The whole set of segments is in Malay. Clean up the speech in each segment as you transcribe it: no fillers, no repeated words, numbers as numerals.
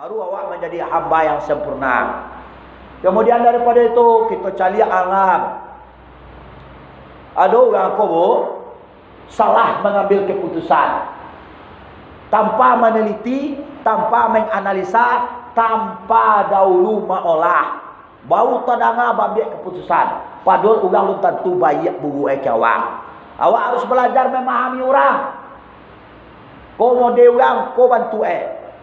baru awak menjadi hamba yang sempurna. Kemudian daripada itu kita cari alam. Ada orang kobo salah mengambil keputusan tanpa meneliti, tanpa menganalisa, tanpa dahulu mengolah. Baru tadanga ambil keputusan. Padahal orang lu tentu baik buru awak. Awak harus belajar memahami orang. Komo dia orang ko bantu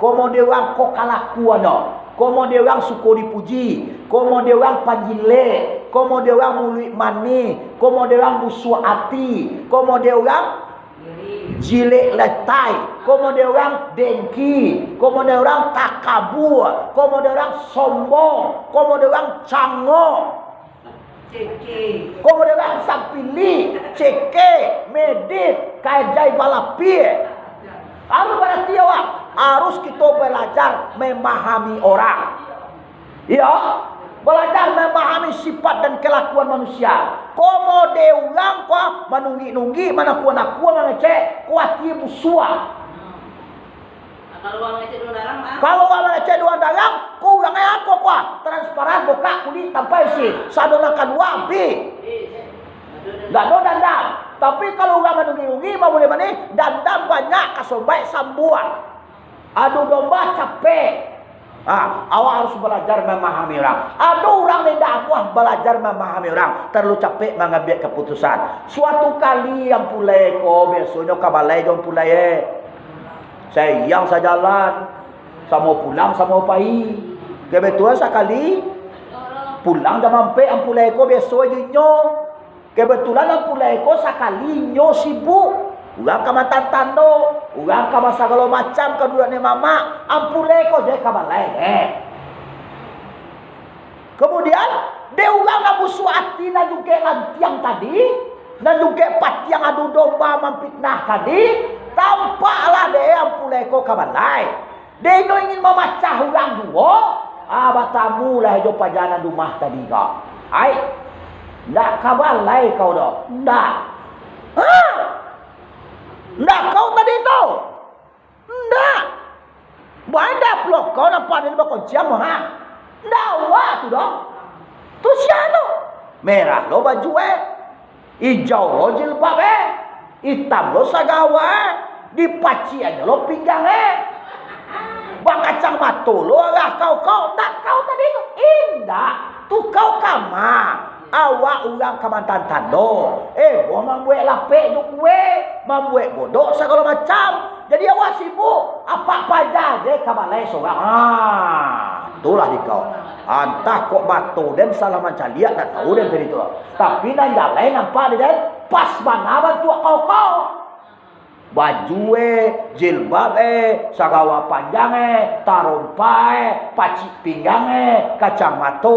komo dia orang ko kalakuan. Komo dia orang suka dipuji, komo dia orang panjile, komo dia orang mulut mani, komo dia orang busuk hati, komo dia orang jilek letai, komo dia orang dengki, komo dia orang takabur, komo dia orang sombong, komo dia orang cangok, komo dia orang sampili, ceke, medit, kajai balapie. Harus berarti awak harus kita belajar memahami orang. Ya, belajar memahami sifat dan kelakuan manusia. Komo de ulang ko manunggi-nunggi mana kuan mangece kuati busua. Kalau orang mangece dua darang, ku urang aku ko transparan boka kulit tanpa isi. Sadonakan wabi. Enggak ada dandam. Tapi kalau orang menunggi-nunggi mau boleh mana? Dandam banyak kasombai sambuan. Adu domba capek. Awak harus belajar memahami orang. Ada orang yang dakwah belajar memahami orang. Terlalu capek mengambil keputusan. Suatu kali yang pulai ko biasanya kabalai jom pulai. Saya yang saya jalan, sama pulang sama pai. Kebetulan sekali pulang jam sampai yang pulai ko biasanya nyo. Kebetulan yang pulai ko sekali nyo sibuk. Urang ka matantando, urang ka masagalo macam kedua ni mama, ampule ko je kabalai. Kemudian de urang na busu ati na juga lantiang tadi, na juga patiang adu domba memfitnah tadi, tampaklah de ampule ko kabalai. De ingin memacah urang dua, batamu lah jo pajanan rumah tadi ka. Ai, ndak kabalai kau dah. Ndak. Ndak kau tadi tu. Ndak. Banyak blok kau nampak ni bakal jam ha. Ndak awak tu dah. Tu siapa? Merah lo baju hijau lo jilbab hitam lo sagawa dipaci aja lo pinggang bang kacang mata lo arah kau ndak kau tadi tu. Indah. Tu kau kama. Awak ulang kamantan tando. Gua membuat lapik duk kue, membuat godok segala macam. Jadi awak sibuk apa-apa aja je kabalai seorang. Itulah di kau. Antah kok batu dan salah macam lihat tak tahu dan tadi tu. Tapi nan jalan nampak dia pas mana bantu kau. Baju jilbab sagawa panjang tarumpa pacik pinggang kacang mata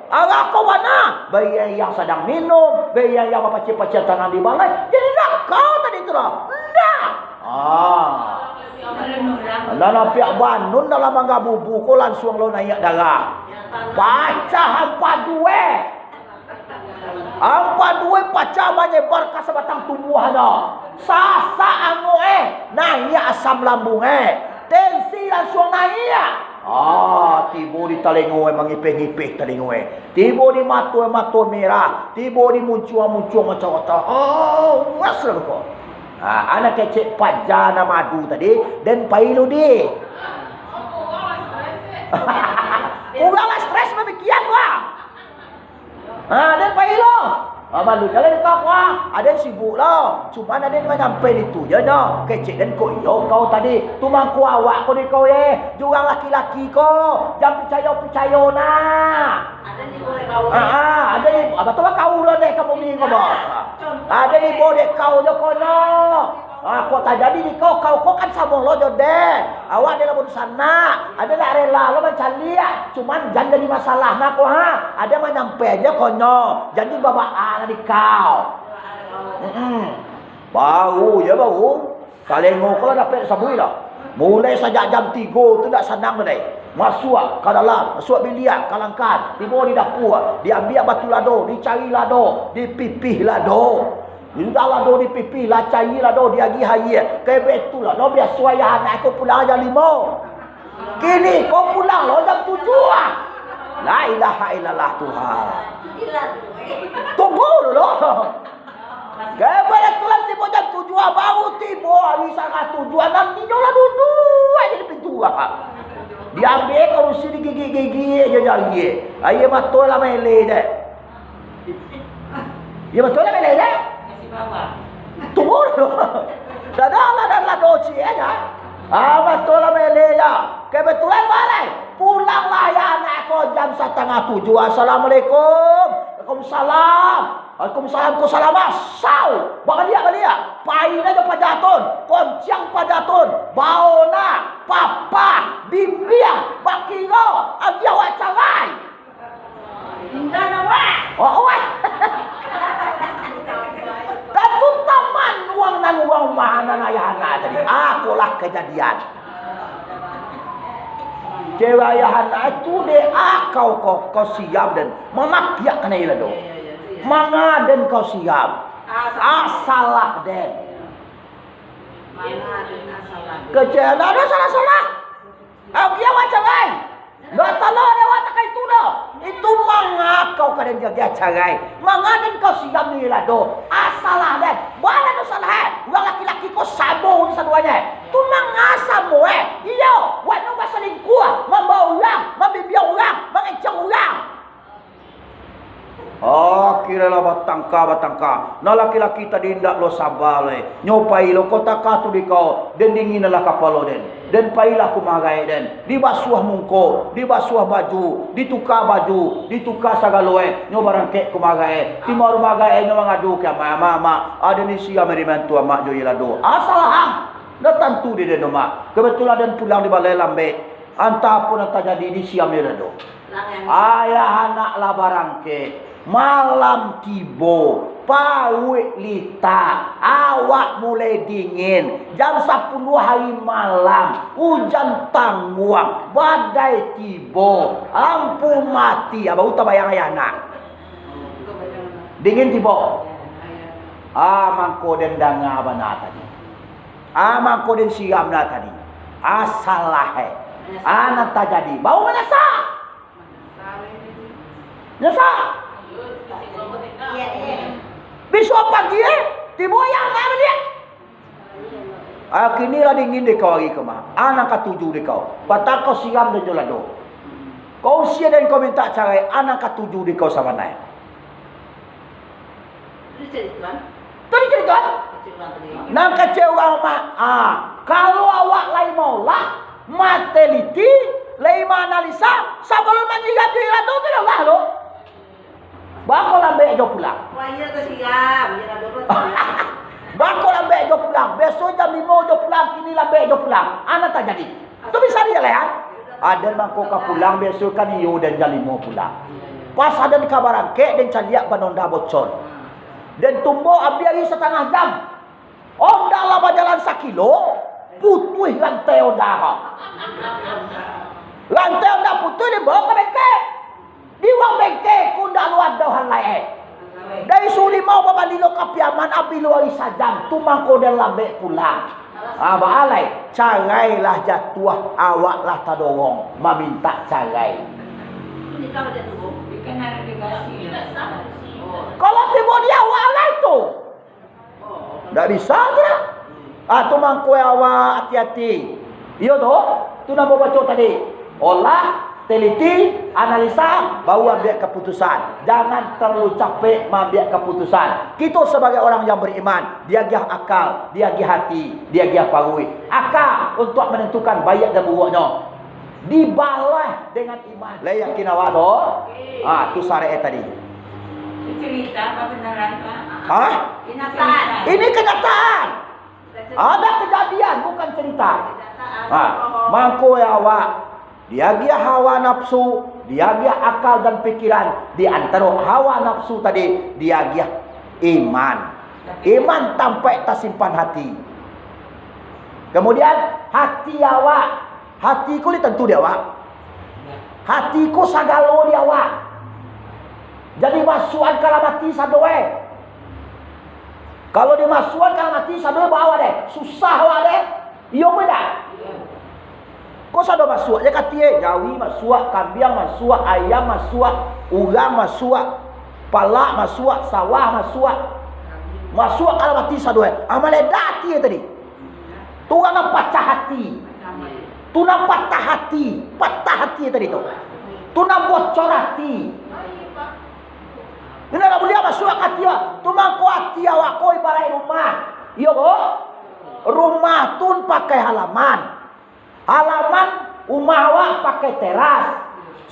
Agak kau mana? Bayi yang sedang minum, bayi yang pacik-pacik tangan di balai. Jadi nak kau tadi tu lah. Ndak. Dalam pihak banun dalam mangga bubu kau langsung lo naik darah. Baca hampa dua. Hampa dua baca menyebar ke sebatang tubuh ada. Sasa ango naik asam lambung tensi langsung naik. Tiba di telinga mengipih-ipih telinga. Tiba di mata merah. Tiba di muncul macam-macam. Wasra kau. Anak kecil pajana madu tadi dan pailu di. Uranglah stres demikian wah. Dan pailu. Malu jalan kau ada yang sibuk lah. Cuma ada yang sampai itu je dah. Kecik dan kau kau tadi. Tu mangku awak kau ni kau jurang laki-laki kau. Jangan percaya nah. Ada ni boleh kau. Ada ni betul kau lah deh kamu ni kau. Ada ni boleh kau je kau noh. Kau tak jadi ni kau kan sama lo je deh. Awak dia lah sana. Ada nak rela lo macam lihat. Cuman jangan jadi masalah nak kau Ada yang nyampe aja kau noh. Jadi babaan di kau. Bau ya bau. Kalau kau dapat sabui lah. Mulai sejak jam 3 tu tak senang dah. Masuk ke dalam, masuk bilik, kalangkan, tiba di dapur, diambil batu lado, dicari lado, dipipih lado. Sudah lado dipipih lah, cari lado, diagi hari. Ke betul lah, no biasa ayah anak aku pulang jam 5. Kini kau pulang lo jam 7 ah. La ilaha illallah Tuhan. Tunggu dulu. Gaya pada tulang tiba jam 7 baru tiba. Bisa kat 7 nanti jolah duduk aja di pintu ah. Diambil kerusi di gigi-gigi aja jangan. Ayo betul lah mele deh. Ya betul lah mele deh. Tunggu dulu. Dah doci aja. Betul lah mele ya. Kebetulan balai. Pulanglah ya anak kau jam 6:30. Assalamualaikum. Waalaikumsalam. Waalaikumsalam. Salam asal. Bahagia. Pain aja pajatun. Konciang pajatun. Baona. Papa. Bimbing. Bakiro. Agia wacarai. Indah nama. Oh. Dan tu taman uang dan uang mana ayahana tadi. Akulah kejadian. Cewek ayahana itu deh kau siap dan memakiak kena ilah do. Manga dan kau siap. Asalah den. Kecil ada salah. Dia macam lain. Gak tahu dia watak itu dah. Itu manga kau kadang jaga carai. Manga dan kau siap ni lah do. Asalah den. Bala tu salah. Orang laki-laki kau sabo ni saduanya. Tu manga sabo Iyo, wano ba selingkuh, membawa orang, membibiak orang, mengencang orang. Kira lah batangka. Nah laki-laki tadi hendak lo sabar le. Nyopai lo kota tu di kau. Dan dingin lah kapal lo den. Dan pailah kumagai den. Dibasuh mungko, dibasuh baju, ditukar baju, ditukar sagaloe. Nyobarang kek kumagai. Timur magai nyo mangadu ke mama. Ada ni sia merimantu mak jo ilado. Asalah. Dah tentu di den mak. Kebetulan dan pulang di balai lambe. Antah pun tak jadi di siam ilado. Ayah anak lah barangke. Malam tiba, pawik lita, awak mulai dingin, jam 10 hari malam, hujan tangguang, badai tiba, lampu mati, abang tak bayang ayah nak. Dingin tiba. Mangko den danga abana tadi. Mangko den siam na tadi. Asalah anak tak jadi. Bau menyesal. Nyesal. Besok pagi tiba yang apa dia? Kini lah dingin deh kau lagi kemah. Anak ketujuh deh kau. Patah kau siram dan jolado. Kau usia dan kau minta carai anak ketujuh deh kau sama naik. Tadi cerita. Nang kecewa mak. Kalau awak lain maulah mateliti, lain analisa, sebelum menjilat jolado tu dah lo. Bakal ambek jo pulang. Wah iya tu siap. Bakal ambek jo pulang. Besok jam 5 jo pulang. Kini ambek jo pulang. Anak tak jadi. Tu bisa dia lah. Ada mangko ka pulang besok kan iyo dan jam 5 pulang. Pas ada kabaran kek dan caliak banonda bocor. Dan tumbuh ambil setengah jam. Onda lah berjalan 1 kilo. Putuh lantai onda. Lantai onda putuh dia bawa ke bengkel. Di wang bengke kunda luar dauhan lain. Dari suli mau babandilo kapiaman api luar sajam tumangko dan lambe pulang. Baalai carailah jatuh awaklah tadowong meminta carai. Kalau tiba dia awaklah itu. Tak bisa tidak? Tumangko awak hati-hati. Iyo tu, tu nak baca tadi. Olah teliti, analisa, baru ambil keputusan. Jangan terlalu capek mengambil keputusan. Kita sebagai orang yang beriman, dia gih akal, dia gih hati, dia gih parui. Akal untuk menentukan baik dan buruknya. Dibalas dengan iman. Lah yakin awak tu? Tu syariat tadi. Cerita apa benaran Pak? Kenyataan. Ini kenyataan. Ada kejadian bukan cerita. Mangko ya awak. Dia dia hawa nafsu, dia dia akal dan pikiran. Di antara hawa nafsu tadi, dia dia iman. Iman sampai tersimpan hati. Kemudian hati awak, hatiku ni tentu dia awak. Hatiku sagalo dia awak. Jadi masukan kalau mati sadoe. Kalau dimasukan kalau mati sadoe bawa deh. Susah awak deh. Iyo beda. Kau sado masuk. Dia kata jawi masuk, kambing masuk, ayam masuk, urang masuk, palak masuk, sawah masuk. Masuk kalau mati sado. Amaleda hati tadi. Tu orang patah hati. Tu nak patah hati. Patah hati tadi tu. Tu nak bocor hati. Ini nak boleh masuk hati awak. Tu mangko hati awak kau ibarat rumah. Iya bo. Rumah tu pakai halaman. Halaman rumah awak pakai teras.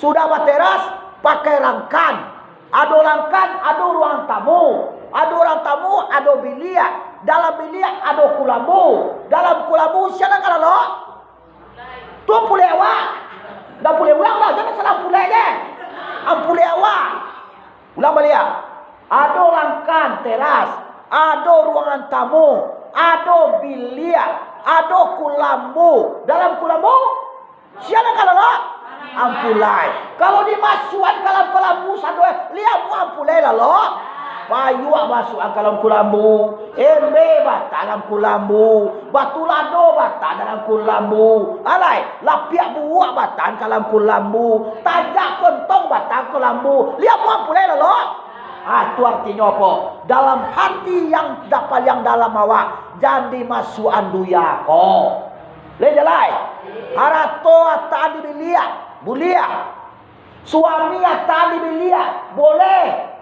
Sudah berteras pakai rangkan. Ada rangkan, ada ruang tamu. Ada orang tamu, ada bilik. Dalam bilik ada kulambu. Dalam kulambu siapa kalau lo? Tu pulai awak. Dah pulai ulang dah, jangan salah pulai je. Pulai awak. Ulang balik. Ada rangkan teras, ada ruangan tamu, ada bilik, ada kulambu. Dalam kulambu siapa kalau lo? Ampulai. Kalau dimasukkan dalam kulambu satu, lihat mu ampulai lah lo. Payu masuk dalam kulambu, embe bata dalam kulambu, batu lado bata dalam kulambu, alai lapiak buak bata dalam kulambu, tajak pentong bata kulambu. Lihat mu ampulai lah lo. Itu artinya apa? Dalam hati yang dapat yang dalam awak, jadi masuk anduya ko. Lejalai. Harato ata dibiliak, bulia. Suami ata dibiliak, boleh.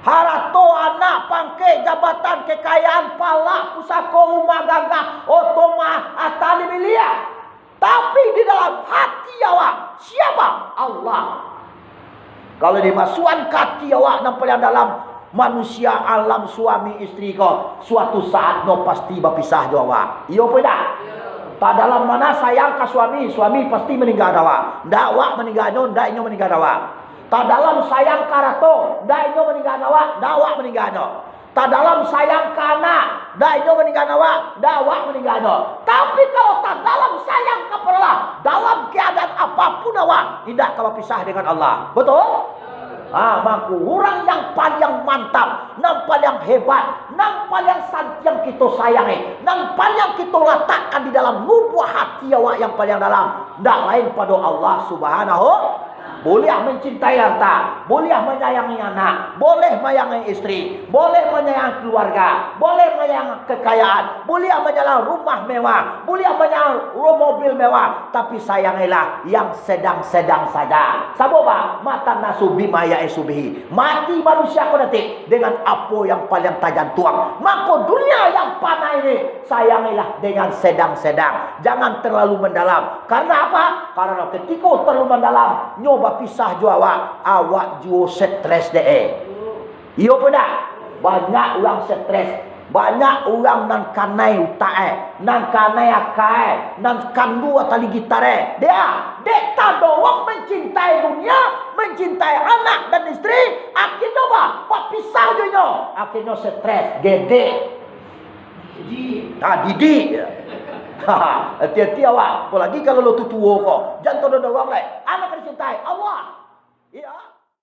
Harato anak pangke jabatan kekayaan pala pusako rumah gagah otoma atali milia. Tapi di dalam hati awak siapa? Allah. Kalau dimasukkan hati awak nampak yang dalam manusia alam suami istri kau, suatu saat no pasti berpisah jo awak. Iyo peda. Tak dalam mana sayang ke suami, suami pasti meninggal awak. Ndak awak meninggal nyo, ndak inyo meninggal awak. Tak dalam sayang karato, dah itu meninggal awak, dah awak meninggal no. Tak dalam sayang kana, dah itu meninggal awak, dah awak meninggal no. Tapi kalau tak dalam sayang keperlah, dalam keadaan apapun awak tidak kalau pisah dengan Allah. Betul? Mampu orang yang paling mantap, yang paling hebat, yang paling yang kita sayangi, yang paling kita letakkan di dalam lubuk hati awak yang paling dalam, tidak lain pada Allah Subhanahu. Boleh mencintai harta, boleh menyayangi anak, boleh menyayangi istri, boleh menyayangi keluarga, boleh menyayangi kekayaan, boleh menyayangi rumah mewah, boleh menyayangi mobil mewah, tapi sayangilah yang sedang-sedang saja. Saboba mata nasubi maya esubihi. Mati manusia kau nanti dengan apa yang paling tajam tuang. Maka dunia yang panah ini sayangilah dengan sedang-sedang. Jangan terlalu mendalam. Karena apa? Karena ketika terlalu mendalam, nyoba pisah jo awak jo stres deh. Iyo pernah banyak orang stres, banyak orang nan kanai utae, nan kanai akai, nan kandu atali gitare. Dia tak doang mencintai dunia, mencintai anak dan istri. Akhirnya apa? Pisah jo nyo. Akhirnya stres, gede. Didi. Hati-hati awak. Apalagi kalau lo tutuo kok. Jangan tolong orang lain. Anak dicintai Allah. Iya.